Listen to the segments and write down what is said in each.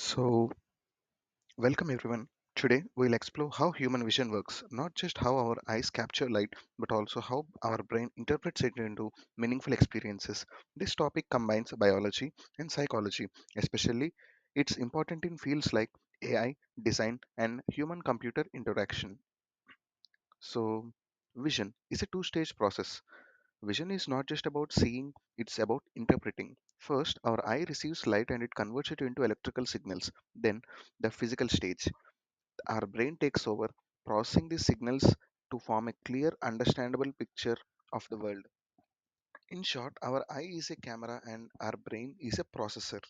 So, welcome everyone. Today, we'll explore how human vision works, not just how our eyes capture light, but also how our brain interprets it into meaningful experiences. This topic combines biology and psychology, especially it's important in fields like AI, design, and human computer interaction. So, vision is a two-stage process. Vision is not just about seeing, it's about interpreting. First, our eye receives light and it converts it into electrical signals. Then, the physical stage. Our brain takes over, processing these signals to form a clear, understandable picture of the world. In short, our eye is a camera and our brain is a processor.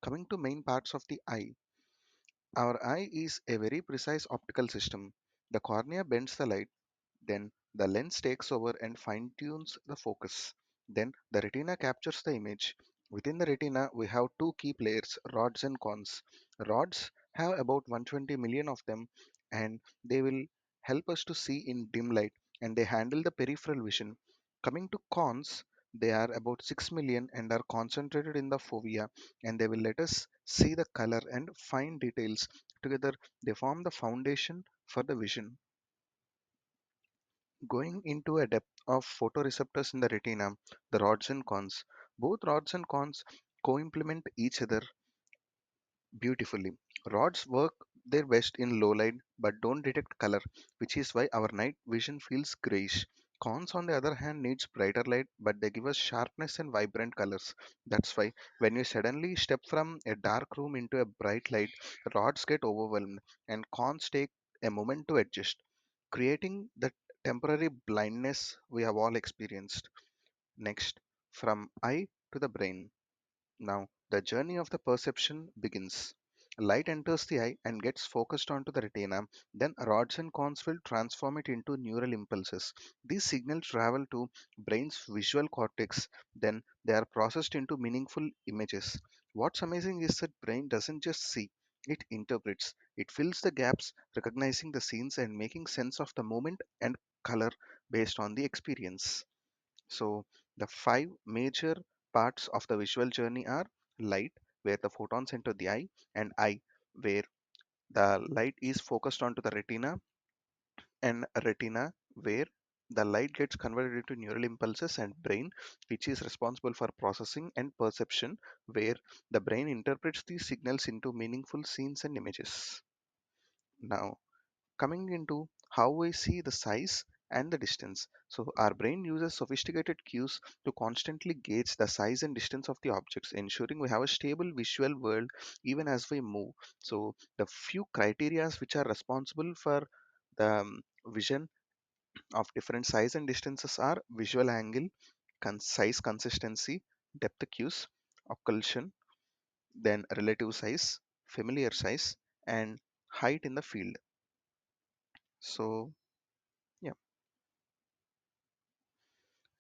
Coming to main parts of the eye, our eye is a very precise optical system. The cornea bends the light. Then the lens takes over and fine tunes the focus. Then the retina captures the image. Within the retina, we have two key players, rods and cones. Rods have about 120 million of them, and they will help us to see in dim light, and they handle the peripheral vision. Coming to cones, they are about 6 million and are concentrated in the fovea, and they will let us see the color and fine details. Together, they form the foundation for the vision. Going into a depth of photoreceptors in the retina, the rods and cones. Both rods and cones co-implement each other beautifully. Rods work their best in low light but don't detect color, which is why our night vision feels grayish. Cones, on the other hand, needs brighter light, but they give us sharpness and vibrant colors. That's why when you suddenly step from a dark room into a bright light, rods get overwhelmed and cones take a moment to adjust, creating the temporary blindness we have all experienced. Next, from eye to the brain. Now, the journey of the perception begins. Light enters the eye and gets focused onto the retina. Then rods and cones will transform it into neural impulses. These signals travel to brain's visual cortex. Then they are processed into meaningful images. What's amazing is that brain doesn't just see, it interprets. It fills the gaps, recognizing the scenes and making sense of the moment and color based on the experience. So, the five major parts of the visual journey are light, where the photons enter the eye, and eye, where the light is focused onto the retina, and retina, where the light gets converted into neural impulses, and brain, which is responsible for processing and perception, where the brain interprets these signals into meaningful scenes and images. Now, coming into how we see the size and the distance. So our brain uses sophisticated cues to constantly gauge the size and distance of the objects, ensuring we have a stable visual world even as we move. So the few criterias which are responsible for the vision of different size and distances are visual angle, size consistency, depth cues, occlusion, then relative size, familiar size, and height in the field. So yeah.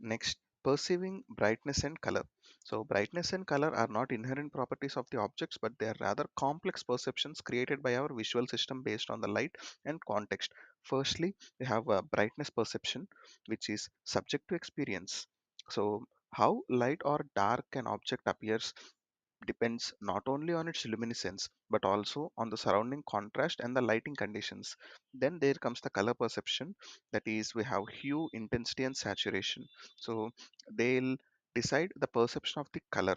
Next, perceiving brightness and color. So, brightness and color are not inherent properties of the objects, but they are rather complex perceptions created by our visual system based on the light and context. Firstly, we have a brightness perception, which is subject to experience. So, how light or dark an object appears depends not only on its luminescence but also on the surrounding contrast and the lighting conditions. Then there comes the color perception, that is, we have hue, intensity, and saturation. So they'll decide the perception of the color.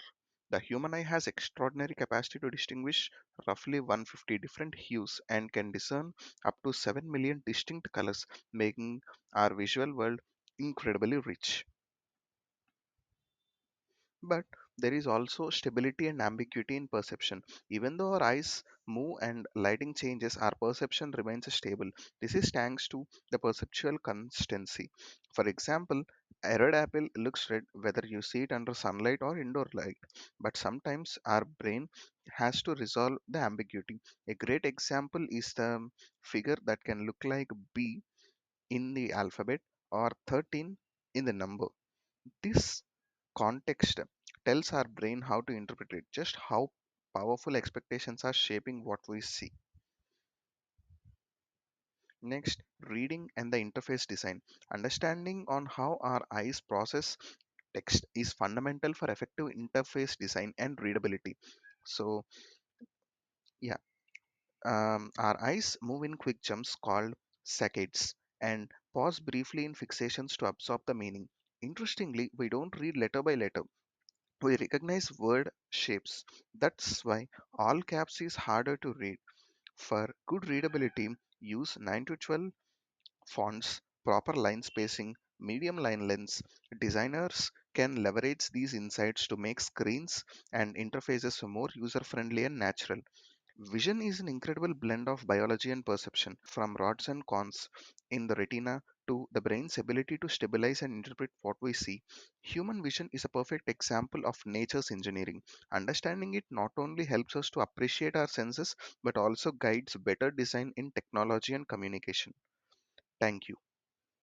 The human eye has extraordinary capacity to distinguish roughly 150 different hues and can discern up to 7 million distinct colors, making our visual world incredibly rich. But there is also stability and ambiguity in perception. Even though our eyes move and lighting changes, our perception remains stable. This is thanks to the perceptual consistency. For example, a red apple looks red whether you see it under sunlight or indoor light. But sometimes our brain has to resolve the ambiguity. A great example is the figure that can look like B in the alphabet or 13 in the number. This context tells our brain how to interpret it, just how powerful expectations are shaping what we see. Next, reading and the interface design. Understanding on how our eyes process text is fundamental for effective interface design and readability. So, yeah, our eyes move in quick jumps called saccades and pause briefly in fixations to absorb the meaning. Interestingly, we don't read letter by letter. We recognize word shapes. That's why all caps is harder to read. For good readability, use 9 to 12 fonts, proper line spacing, medium line lengths. Designers can leverage these insights to make screens and interfaces more user friendly and natural. Vision is an incredible blend of biology and perception, from rods and cones in the retina to the brain's ability to stabilize and interpret what we see. Human vision is a perfect example of nature's engineering. Understanding it not only helps us to appreciate our senses but also guides better design in technology and communication. Thank you.